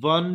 1,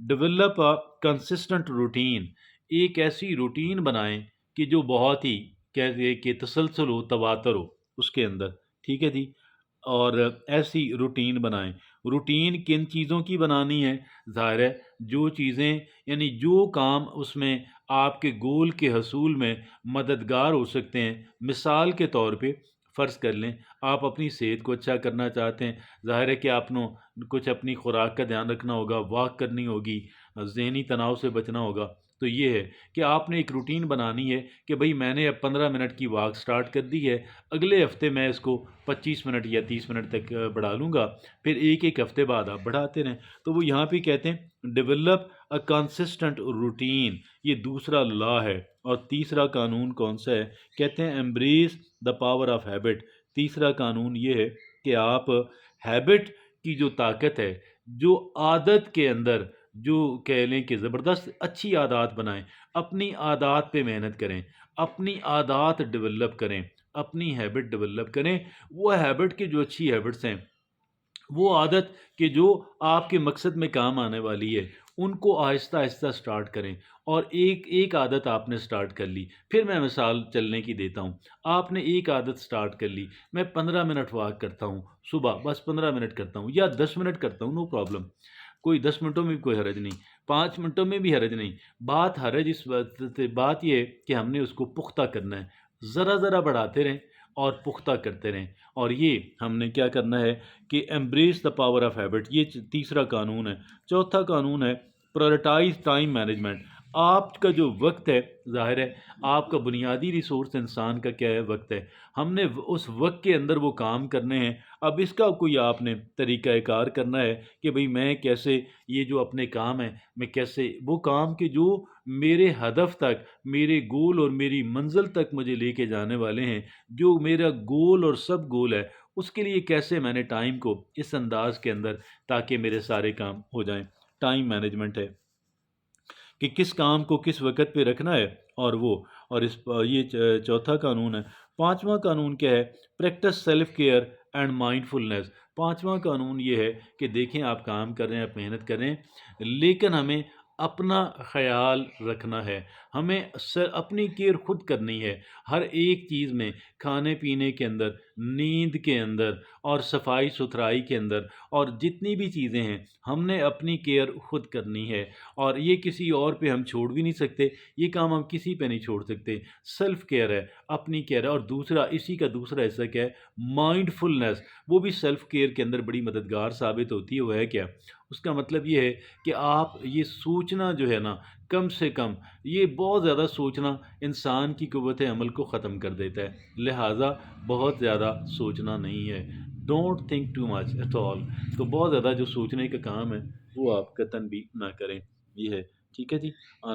develop consistent routine, ایک ایسی routine بنائیں کہ جو بہت ہی کہتے کہ تسلسل ہو، تواتر ہو اس کے اندر، ٹھیک ہے جی۔ اور ایسی روٹین بنائیں۔ روٹین کن چیزوں کی بنانی ہے؟ ظاہر ہے جو چیزیں یعنی جو کام اس میں آپ کے گول کے حصول میں مددگار ہو سکتے ہیں۔ مثال کے طور پہ فرض کر لیں آپ اپنی صحت کو اچھا کرنا چاہتے ہیں، ظاہر ہے کہ آپ نے کچھ اپنی خوراک کا دھیان رکھنا ہوگا، واک کرنی ہوگی، ذہنی تناؤ سے بچنا ہوگا۔ تو یہ ہے کہ آپ نے ایک روٹین بنانی ہے کہ بھئی میں نے اب 15 منٹ کی واک سٹارٹ کر دی ہے، اگلے ہفتے میں اس کو 25 منٹ یا 30 منٹ تک بڑھا لوں گا، پھر ایک ایک ہفتے بعد آپ بڑھاتے رہیں۔ تو وہ یہاں پہ کہتے ہیں ڈیولپ اے کنسسٹنٹ روٹین، یہ دوسرا لا ہے۔ اور تیسرا قانون کون سا ہے؟ کہتے ہیں embrace the power of habit. تیسرا قانون یہ ہے کہ آپ ہیبٹ کی جو طاقت ہے، جو عادت کے اندر جو کہہ لیں کہ زبردست اچھی عادات بنائیں، اپنی عادات پہ محنت کریں، اپنی عادات ڈیولپ کریں، اپنی ہیبٹ ڈیولپ کریں۔ وہ ہیبٹ کی جو اچھی ہیبٹس ہیں، وہ عادت کہ جو آپ کے مقصد میں کام آنے والی ہے، ان کو آہستہ آہستہ سٹارٹ کریں۔ اور ایک ایک عادت آپ نے سٹارٹ کر لی، پھر میں مثال چلنے کی دیتا ہوں۔ آپ نے ایک عادت سٹارٹ کر لی، میں 15 منٹ واک کرتا ہوں صبح، بس 15 منٹ کرتا ہوں یا 10 منٹ کرتا ہوں، نو پرابلم، کوئی 10 منٹوں میں بھی کوئی حرج نہیں، 5 منٹوں میں بھی حرج نہیں۔ بات حرج اس بات یہ ہے کہ ہم نے اس کو پختہ کرنا ہے، ذرا ذرا بڑھاتے رہیں اور پختہ کرتے رہیں۔ اور یہ ہم نے کیا کرنا ہے کہ embrace the power of habit, یہ تیسرا قانون ہے۔ چوتھا قانون ہے پرورٹائز ٹائم مینجمنٹ۔ آپ کا جو وقت ہے، ظاہر ہے آپ کا بنیادی ریسورس انسان کا کیا ہے؟ وقت ہے۔ ہم نے اس وقت کے اندر وہ کام کرنے ہیں۔ اب اس کا کوئی آپ نے طریقہ کار کرنا ہے کہ بھئی میں کیسے یہ جو اپنے کام ہیں، میں کیسے وہ کام کے جو میرے ہدف تک، میرے گول اور میری منزل تک مجھے لے کے جانے والے ہیں، جو میرا گول اور سب گول ہے، اس کے لیے کیسے میں نے ٹائم کو اس انداز کے اندر تاکہ میرے سارے کام ہو جائیں۔ ٹائم مینجمنٹ ہے کہ کس کام کو کس وقت پہ رکھنا ہے، اور وہ اور اس یہ چوتھا قانون ہے۔ پانچواں قانون کیا ہے؟ Practice self care and mindfulness. پانچواں قانون یہ ہے کہ دیکھیں آپ کام کر رہے ہیں، آپ محنت کر رہے ہیں، لیکن ہمیں اپنا خیال رکھنا ہے، ہمیں اپنی کیئر خود کرنی ہے، ہر ایک چیز میں، کھانے پینے کے اندر، نیند کے اندر اور صفائی ستھرائی کے اندر، اور جتنی بھی چیزیں ہیں ہم نے اپنی کیئر خود کرنی ہے۔ اور یہ کسی اور پہ ہم چھوڑ بھی نہیں سکتے، یہ کام ہم کسی پہ نہیں چھوڑ سکتے۔ سیلف کیئر ہے، اپنی کیئر ہے۔ اور دوسرا، اسی کا دوسرا حصہ کیا ہے؟ مائنڈ فلنس۔ وہ بھی سیلف کیئر کے اندر بڑی مددگار ثابت ہوتی ہے۔ وہ ہے کیا؟ اس کا مطلب یہ ہے کہ آپ یہ سوچنا جو ہے نا، کم سے کم یہ بہت زیادہ سوچنا انسان کی قوت عمل کو ختم کر دیتا ہے، لہٰذا بہت زیادہ سوچنا نہیں ہے۔ Don't think too much at all. تو بہت زیادہ جو سوچنے کا کام ہے وہ آپ قطعاً بھی نہ کریں، یہ ہے، ٹھیک ہے جی۔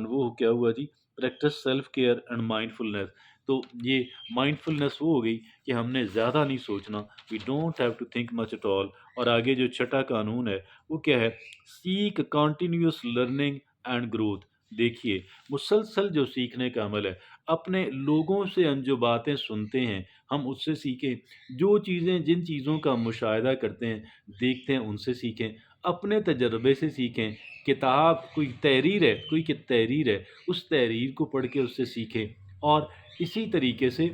وہ کیا ہوا جی؟ Practice self care and mindfulness. تو یہ مائنڈ فلنس وہ ہو گئی کہ ہم نے زیادہ نہیں سوچنا، we don't have to think much at all. اور آگے جو چھٹا قانون ہے وہ کیا ہے؟ Seek continuous learning and growth. دیکھیے مسلسل جو سیکھنے کا عمل ہے، اپنے لوگوں سے ہم جو باتیں سنتے ہیں ہم اس سے سیکھیں، جو چیزیں جن چیزوں کا مشاہدہ کرتے ہیں، دیکھتے ہیں، ان سے سیکھیں، اپنے تجربے سے سیکھیں۔ کتاب کوئی تحریر ہے، کوئی تحریر ہے، اس تحریر کو پڑھ کے اس سے سیکھیں۔ اور اسی طریقے سے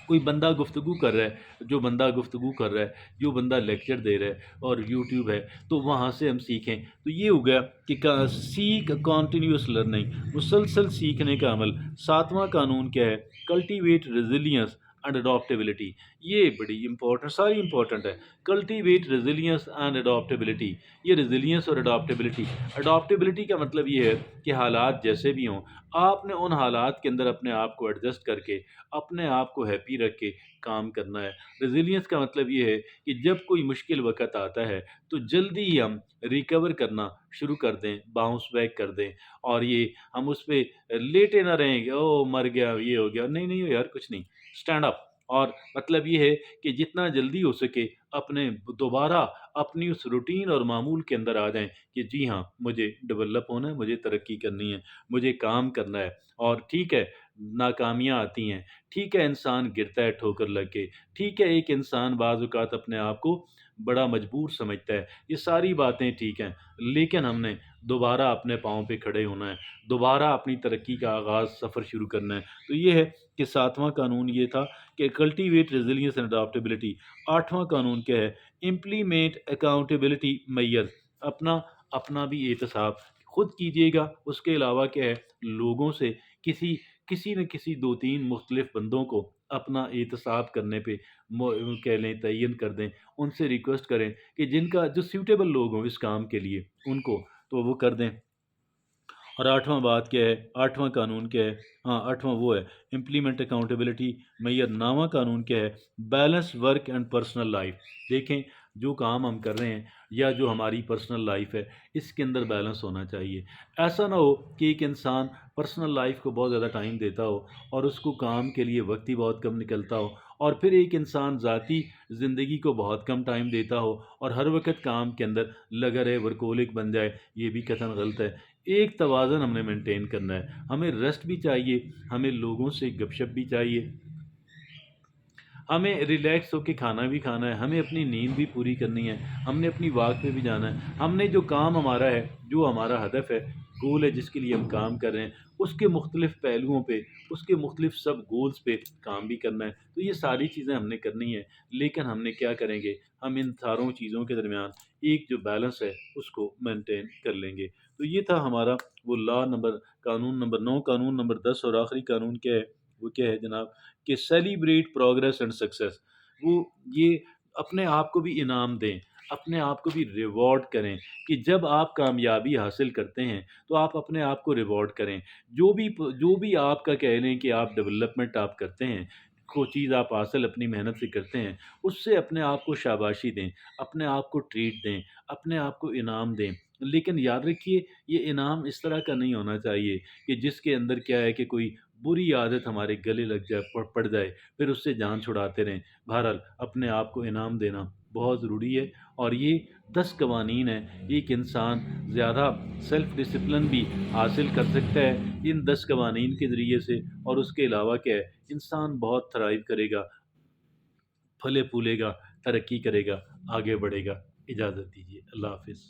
کوئی بندہ گفتگو کر رہا ہے، جو بندہ گفتگو کر رہا ہے، جو بندہ لیکچر دے رہا ہے، اور یوٹیوب ہے تو وہاں سے ہم سیکھیں۔ تو یہ ہو گیا کہ سیک کنٹینیوس لرننگ، مسلسل سیکھنے کا عمل۔ ساتواں قانون کیا ہے؟ Cultivate resilience and adaptability. یہ بڑی امپورٹنٹ، ساری امپورٹنٹ ہے۔ Cultivate resilience and adaptability. یہ ریزیلینس اور اڈاپٹیبلٹی، اڈاپٹیبلٹی کا مطلب یہ ہے کہ حالات جیسے بھی ہوں، آپ نے ان حالات کے اندر اپنے آپ کو ایڈجسٹ کر کے، اپنے آپ کو ہیپی رکھ کے کام کرنا ہے۔ ریزیلینس کا مطلب یہ ہے کہ جب کوئی مشکل وقت آتا ہے تو جلدی ہی ہم ریکور کرنا شروع کر دیں، باؤنس بیک کر دیں، اور یہ ہم اس پہ لیٹے نہ رہیں گے، او مر گیا، یہ ہو گیا، نہیں نہیں یار، کچھ نہیں، اسٹینڈ اپ۔ اور مطلب یہ ہے کہ جتنا جلدی ہو سکے اپنے دوبارہ اپنی اس روٹین اور معمول کے اندر آ جائیں کہ جی ہاں مجھے ڈیولپ ہونا ہے، مجھے ترقی کرنی ہے، مجھے کام کرنا ہے۔ اور ٹھیک ہے ناکامیاں آتی ہیں، ٹھیک ہے انسان گرتا ہے ٹھوکر لگ کے، ٹھیک ہے ایک انسان بعض اوقات اپنے آپ کو بڑا مجبور سمجھتا ہے، یہ ساری باتیں ٹھیک ہیں، لیکن ہم نے دوبارہ اپنے پاؤں پہ کھڑے ہونا ہے، دوبارہ اپنی ترقی کا آغاز سفر شروع کرنا ہے۔ تو یہ ہے کہ 7واں قانون یہ تھا کہ کلٹیویٹ ریزیلینس اینڈ اڈاپٹیبلٹی۔ 8واں قانون کیا ہے؟ امپلیمنٹ اکاؤنٹیبلٹی میئر، اپنا اپنا بھی احتساب خود کیجیے گا۔ اس کے علاوہ کیا ہے؟ لوگوں سے کسی کسی نہ کسی 2-3 مختلف بندوں کو اپنا احتساب کرنے پہ کہہ لیں تعین کر دیں، ان سے ریکویسٹ کریں کہ جن کا جو سیوٹیبل لوگ ہوں اس کام کے لیے ان کو تو وہ کر دیں۔ اور 8واں بات کیا ہے؟ 8واں قانون کیا ہے؟ ہاں 8واں وہ ہے امپلیمنٹ اکاؤنٹیبلٹی میئر۔ 9واں قانون کیا ہے؟ Balance work and personal life. دیکھیں جو کام ہم کر رہے ہیں یا جو ہماری پرسنل لائف ہے اس کے اندر بیلنس ہونا چاہیے۔ ایسا نہ ہو کہ ایک انسان پرسنل لائف کو بہت زیادہ ٹائم دیتا ہو اور اس کو کام کے لیے وقت ہی بہت کم نکلتا ہو، اور پھر ایک انسان ذاتی زندگی کو بہت کم ٹائم دیتا ہو اور ہر وقت کام کے اندر لگا رہے، ورکولک بن جائے، یہ بھی قطعاً غلط ہے۔ ایک توازن ہم نے مینٹین کرنا ہے، ہمیں ریسٹ بھی چاہیے، ہمیں لوگوں سے گپ شپ بھی چاہیے، ہمیں ریلیکس ہو کے کھانا بھی کھانا ہے، ہمیں اپنی نیند بھی پوری کرنی ہے، ہم نے اپنی واک پہ بھی جانا ہے، ہم نے جو کام ہمارا ہے، جو ہمارا ہدف ہے، گول ہے جس کے لیے ہم کام کر رہے ہیں، اس کے مختلف پہلوؤں پہ، اس کے مختلف سب گولز پہ کام بھی کرنا ہے۔ تو یہ ساری چیزیں ہم نے کرنی ہے، لیکن ہم نے کیا کریں گے؟ ہم ان چاروں چیزوں کے درمیان ایک جو بیلنس ہے اس کو مینٹین کر لیں گے۔ تو یہ تھا ہمارا وہ قانون نمبر 9۔ قانون نمبر 10 اور آخری قانون کیا ہے؟ وہ کیا ہے جناب؟ کہ سیلیبریٹ پروگریس اینڈ سکسیس۔ وہ یہ اپنے آپ کو بھی انعام دیں، اپنے آپ کو بھی ریوارڈ کریں کہ جب آپ کامیابی حاصل کرتے ہیں تو آپ اپنے آپ کو ریوارڈ کریں۔ جو بھی آپ کا کہہ لیں کہ آپ ڈیولپمنٹ آپ کرتے ہیں، کوئی چیز آپ حاصل اپنی محنت سے کرتے ہیں، اس سے اپنے آپ کو شاباشی دیں، اپنے آپ کو ٹریٹ دیں، اپنے آپ کو انعام دیں۔ لیکن یاد رکھیے یہ انعام اس طرح کا نہیں ہونا چاہیے کہ جس کے اندر کیا ہے کہ کوئی بری عادت ہمارے گلے لگ جائے، پڑ جائے، پھر اس سے جان چھڑاتے رہیں۔ بہرحال اپنے آپ کو انعام دینا بہت ضروری ہے، اور یہ 10 قوانین ہیں، ایک انسان زیادہ سیلف ڈسپلن بھی حاصل کر سکتا ہے ان 10 قوانین کے ذریعے سے، اور اس کے علاوہ کیا ہے؟ انسان بہت تھرائیو کرے گا، پھلے پھولے گا، ترقی کرے گا، آگے بڑھے گا۔ اجازت دیجیے، اللہ حافظ۔